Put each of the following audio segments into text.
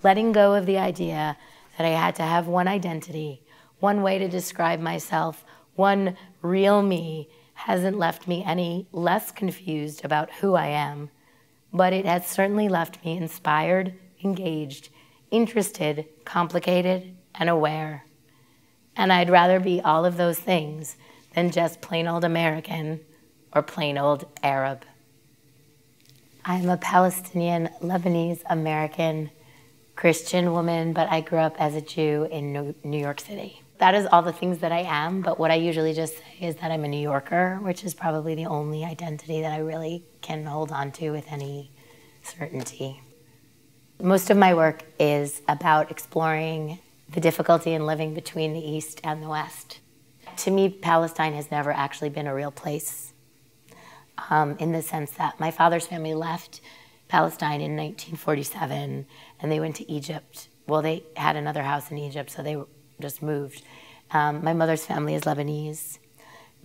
letting go of the idea that I had to have one identity, one way to describe myself, one real me, hasn't left me any less confused about who I am, but it has certainly left me inspired, engaged, interested, complicated, and aware. And I'd rather be all of those things than just plain old American or plain old Arab. I'm a Palestinian, Lebanese, American, Christian woman, but I grew up as a Jew in New York City. That is all the things that I am, but what I usually just say is that I'm a New Yorker, which is probably the only identity that I really can hold on to with any certainty. Most of my work is about exploring the difficulty in living between the East and the West. To me, Palestine has never actually been a real place, in the sense that my father's family left Palestine in 1947, and they went to Egypt. Well, they had another house in Egypt, so they just moved. My mother's family is Lebanese.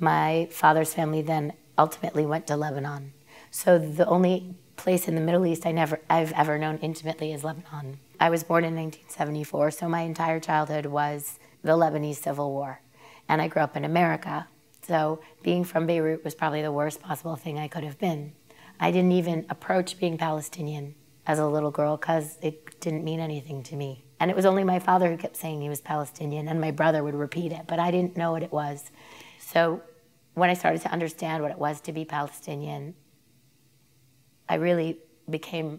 My father's family then ultimately went to Lebanon. So the only place in the Middle East I've ever known intimately is Lebanon. I was born in 1974, so my entire childhood was the Lebanese Civil War. And I grew up in America, so being from Beirut was probably the worst possible thing I could have been. I didn't even approach being Palestinian as a little girl because it didn't mean anything to me. And it was only my father who kept saying he was Palestinian, and my brother would repeat it, but I didn't know what it was. So when I started to understand what it was to be Palestinian, I really became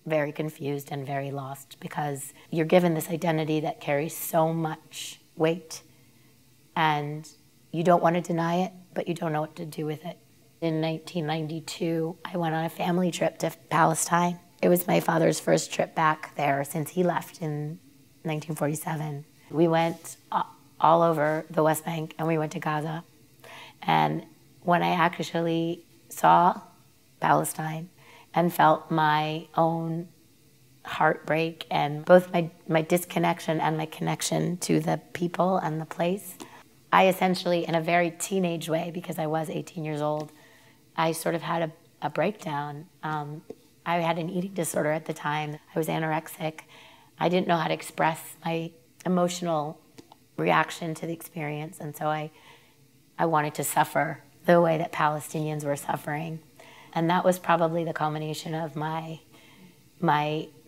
very confused and very lost, because you're given this identity that carries so much weight, and you don't want to deny it, but you don't know what to do with it. In 1992, I went on a family trip to Palestine. It was my father's first trip back there since he left in 1947. We went all over the West Bank, and we went to Gaza. And when I actually saw Palestine and felt my own heartbreak and both my disconnection and my connection to the people and the place, I essentially, in a very teenage way, because I was 18 years old, I sort of had a breakdown. I had an eating disorder at the time. I was anorexic. I didn't know how to express my emotional reaction to the experience, and so I wanted to suffer the way that Palestinians were suffering. And that was probably the culmination of my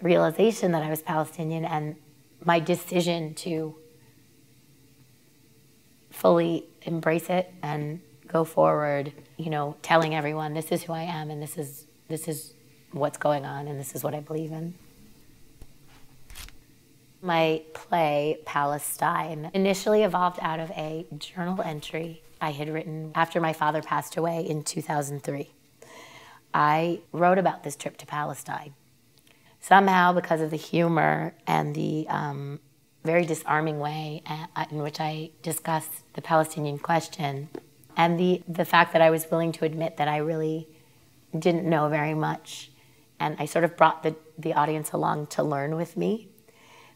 realization that I was Palestinian and my decision to fully embrace it and go forward, you know, telling everyone this is who I am, and this is what's going on, and this is what I believe in. My play, Palestine, initially evolved out of a journal entry I had written after my father passed away in 2003. I wrote about this trip to Palestine. Somehow, because of the humor and the very disarming way in which I discussed the Palestinian question, and the fact that I was willing to admit that I really didn't know very much, and I sort of brought the audience along to learn with me,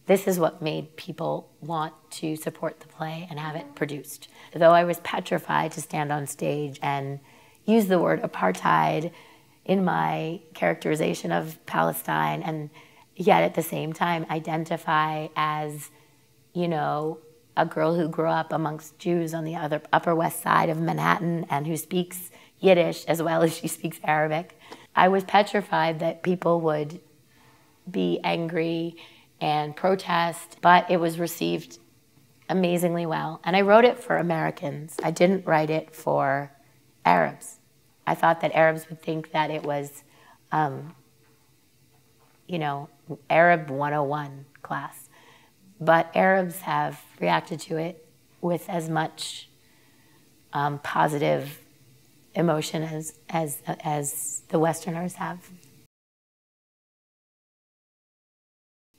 this is what made people want to support the play and have it produced. Though I was petrified to stand on stage and use the word apartheid in my characterization of Palestine, and yet at the same time identify as, you know, a girl who grew up amongst Jews on the Upper West Side of Manhattan and who speaks Yiddish as well as she speaks Arabic. I was petrified that people would be angry and protest, but it was received amazingly well. And I wrote it for Americans. I didn't write it for Arabs. I thought that Arabs would think that it was, you know, Arab 101 class. But Arabs have reacted to it with as much positive emotion as the Westerners have.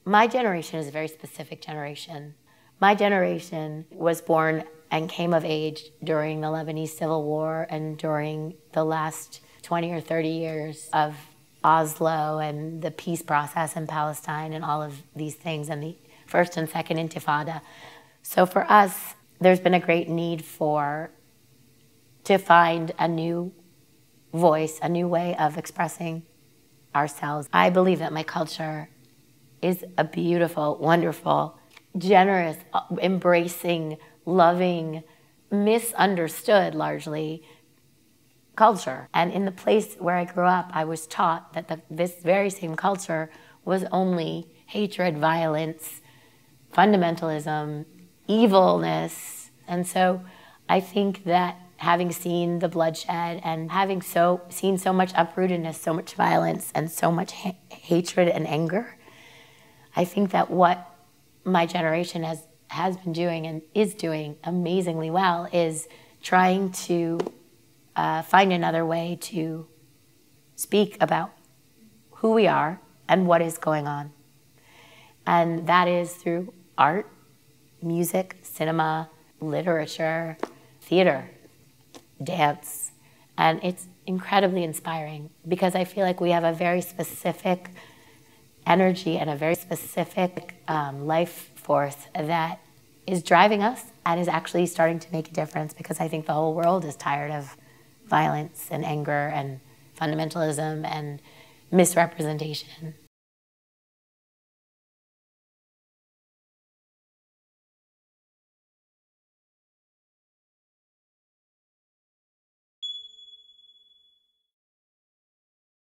My generation is a very specific generation. My generation was born and came of age during the Lebanese Civil War and during the last 20 or 30 years of Oslo and the peace process in Palestine and all of these things, and the first and second Intifada. So for us, there's been a great need to find a new voice, a new way of expressing ourselves. I believe that my culture is a beautiful, wonderful, generous, embracing, loving, misunderstood largely culture. And in the place where I grew up, I was taught that this very same culture was only hatred, violence, fundamentalism, evilness. And so I think that having seen the bloodshed and having seen so much uprootedness, so much violence, and so much hatred and anger, I think that what my generation has been doing and is doing amazingly well is trying to find another way to speak about who we are and what is going on. And that is through art, music, cinema, literature, theater, dance. And it's incredibly inspiring because I feel like we have a very specific energy and a very specific life force that is driving us and is actually starting to make a difference, because I think the whole world is tired of violence and anger and fundamentalism and misrepresentation.